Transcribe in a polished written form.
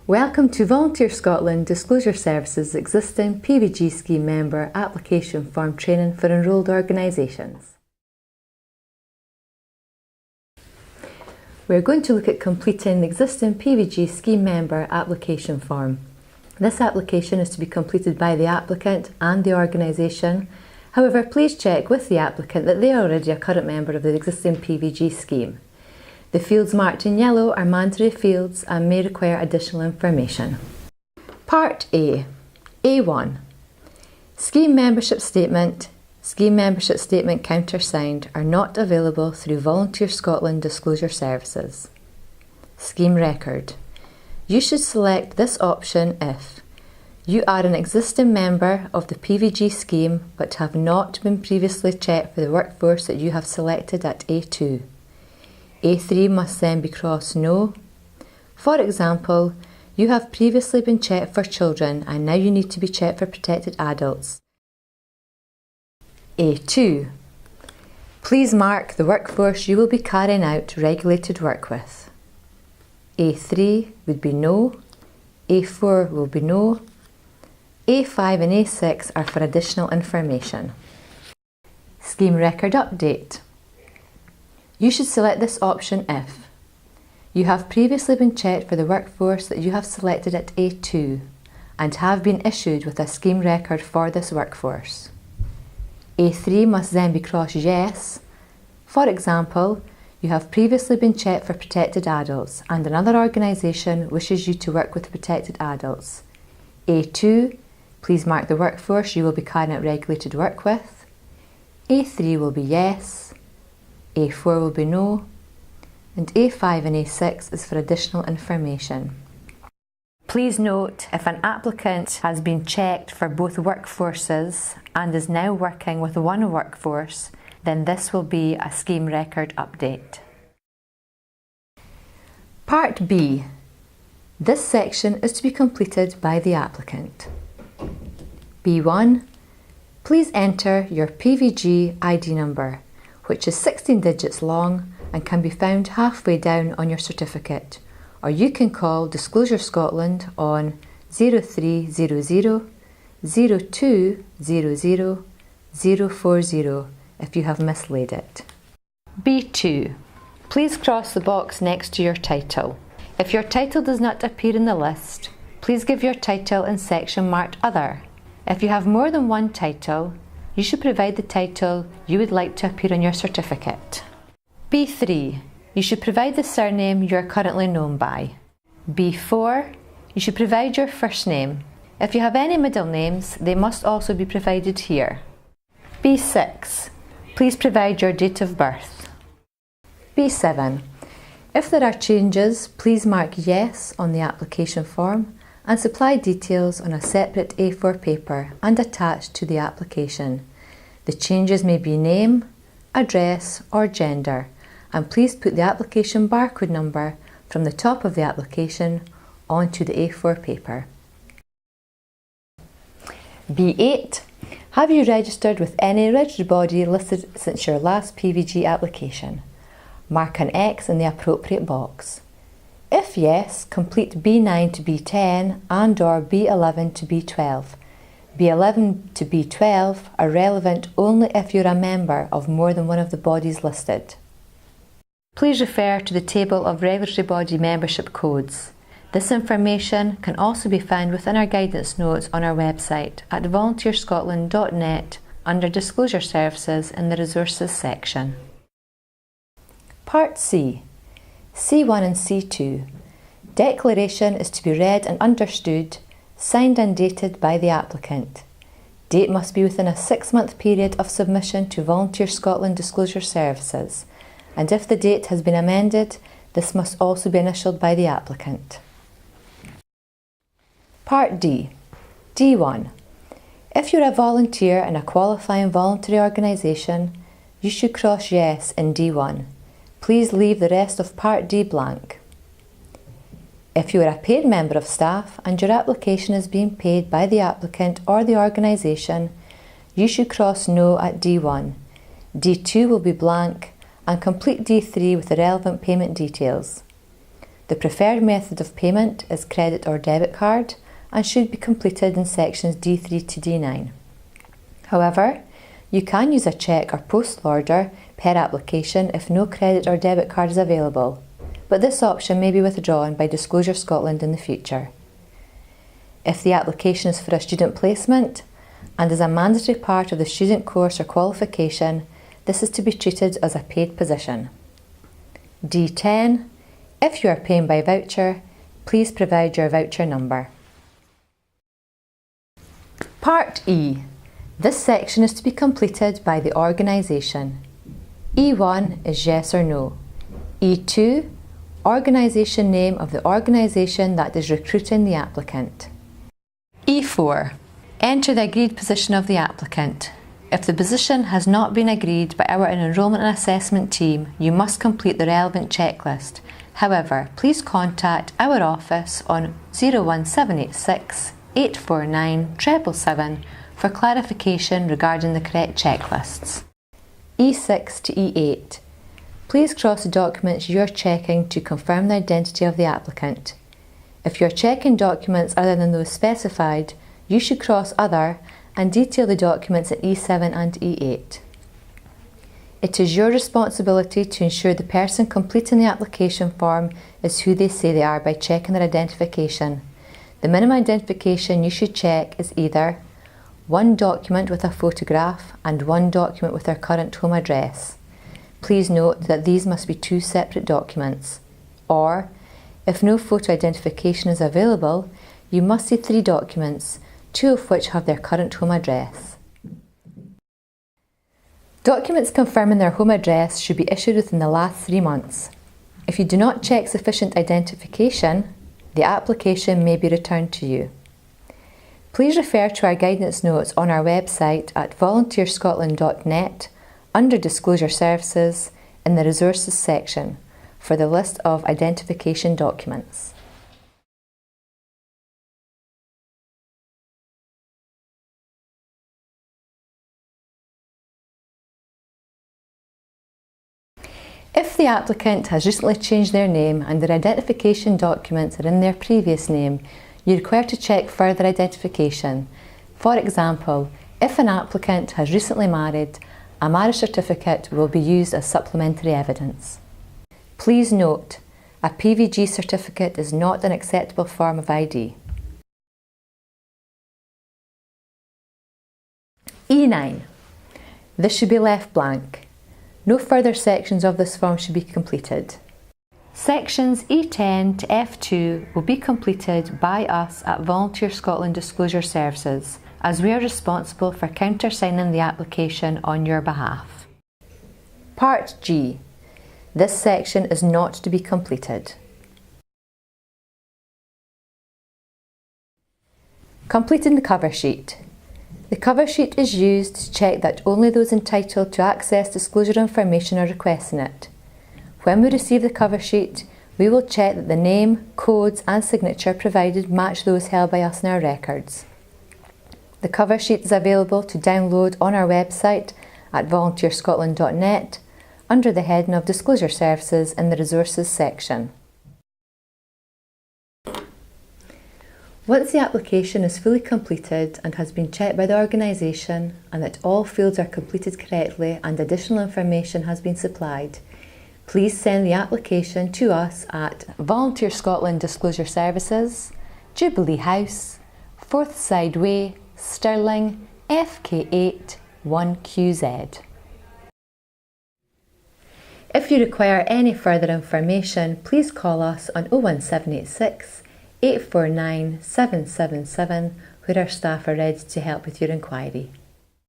Welcome to Volunteer Scotland Disclosure Services existing PVG scheme member application form training for enrolled organisations. We're going to look at completing the existing PVG scheme member application form. This application is to be completed by the applicant and the organisation. However, please check with the applicant that they are already a current member of the existing PVG scheme. The fields marked in yellow are mandatory fields and may require additional information. Part A. A1. Scheme membership statement countersigned are not available through Volunteer Scotland Disclosure Services. Scheme record. You should select this option if you are an existing member of the PVG scheme but have not been previously checked for the workforce that you have selected at A2. A3 must then be crossed no. For example, you have previously been checked for children and now you need to be checked for protected adults. A2. Please mark the workforce you will be carrying out regulated work with. A3 would be no. A4 will be no. A5 and A6 are for additional information. Scheme record update. You should select this option if you have previously been checked for the workforce that you have selected at A2 and have been issued with a scheme record for this workforce. A3 must then be crossed yes. For example, you have previously been checked for protected adults and another organisation wishes you to work with protected adults. A2, please mark the workforce you will be carrying out regulated work with. A3 will be yes. A4 will be no, and A5 and A6 is for additional information. Please note, if an applicant has been checked for both workforces and is now working with one workforce, then this will be a scheme record update. Part B. This section is to be completed by the applicant. B1. Please enter your PVG ID number, which is 16 digits long and can be found halfway down on your certificate, or you can call Disclosure Scotland on 0300 0200 040 if you have mislaid it. B2. Please cross the box next to your title. If your title does not appear in the list, please give your title in section marked Other. If you have more than one title, you should provide the title you would like to appear on your certificate. B3. You should provide the surname you are currently known by. B4. You should provide your first name. If you have any middle names, they must also be provided here. B6. Please provide your date of birth. B7. If there are changes, please mark yes on the application form and supply details on a separate A4 paper and attached to the application. The changes may be name, address or gender, and please put the application barcode number from the top of the application onto the A4 paper. B8. Have you registered with any registered body listed since your last PVG application? Mark an X in the appropriate box. If yes, complete B9 to B10 and or B11 to B12. B11 to B12 are relevant only if you're a member of more than one of the bodies listed. Please refer to the table of regulatory body membership codes. This information can also be found within our guidance notes on our website at volunteerscotland.net under Disclosure Services in the Resources section. Part C. C1 and C2. Declaration is to be read and understood, signed and dated by the applicant. Date must be within a 6-month period of submission to Volunteer Scotland Disclosure Services, and if the date has been amended, this must also be initialled by the applicant. Part D. D1. If you're a volunteer in a qualifying voluntary organisation, you should cross yes in D1. Please leave the rest of Part D blank. If you are a paid member of staff and your application is being paid by the applicant or the organisation, you should cross no at D1. D2 will be blank and complete D3 with the relevant payment details. The preferred method of payment is credit or debit card and should be completed in sections D3 to D9. However, you can use a cheque or postal order per application if no credit or debit card is available, but this option may be withdrawn by Disclosure Scotland in the future. If the application is for a student placement and is a mandatory part of the student course or qualification, this is to be treated as a paid position. D10. If you are paying by voucher, please provide your voucher number. Part E. This section is to be completed by the organisation. E1 is yes or no. E2, organisation name of the organisation that is recruiting the applicant. E4, enter the agreed position of the applicant. If the position has not been agreed by our enrolment and assessment team, you must complete the relevant checklist. However, please contact our office on 01786 849 777 for clarification regarding the correct checklists. E6 to E8. Please cross the documents you are checking to confirm the identity of the applicant. If you are checking documents other than those specified, you should cross Other and detail the documents at E7 and E8. It is your responsibility to ensure the person completing the application form is who they say they are by checking their identification. The minimum identification you should check is either one document with a photograph and one document with their current home address. Please note that these must be two separate documents. Or, if no photo identification is available, you must see 3 documents, 2 of which have their current home address. Documents confirming their home address should be issued within the last 3 months. If you do not check sufficient identification, the application may be returned to you. Please refer to our guidance notes on our website at volunteerscotland.net under Disclosure Services in the Resources section for the list of identification documents. If the applicant has recently changed their name and their identification documents are in their previous name, you're required to check further identification. For example, if an applicant has recently married, a marriage certificate will be used as supplementary evidence. Please note, a PVG certificate is not an acceptable form of ID. E9. This should be left blank. No further sections of this form should be completed. Sections E10 to F2 will be completed by us at Volunteer Scotland Disclosure Services, as we are responsible for countersigning the application on your behalf. Part G. This section is not to be completed. Completing the cover sheet. The cover sheet is used to check that only those entitled to access disclosure information are requesting it. When we receive the cover sheet, we will check that the name, codes and signature provided match those held by us in our records. The cover sheet is available to download on our website at volunteerscotland.net under the heading of Disclosure Services in the Resources section. Once the application is fully completed and has been checked by the organisation and that all fields are completed correctly and additional information has been supplied, please send the application to us at Volunteer Scotland Disclosure Services, Jubilee House, Forthside Way, Stirling, FK8 1QZ. If you require any further information, please call us on 01786 849 777 where our staff are ready to help with your inquiry.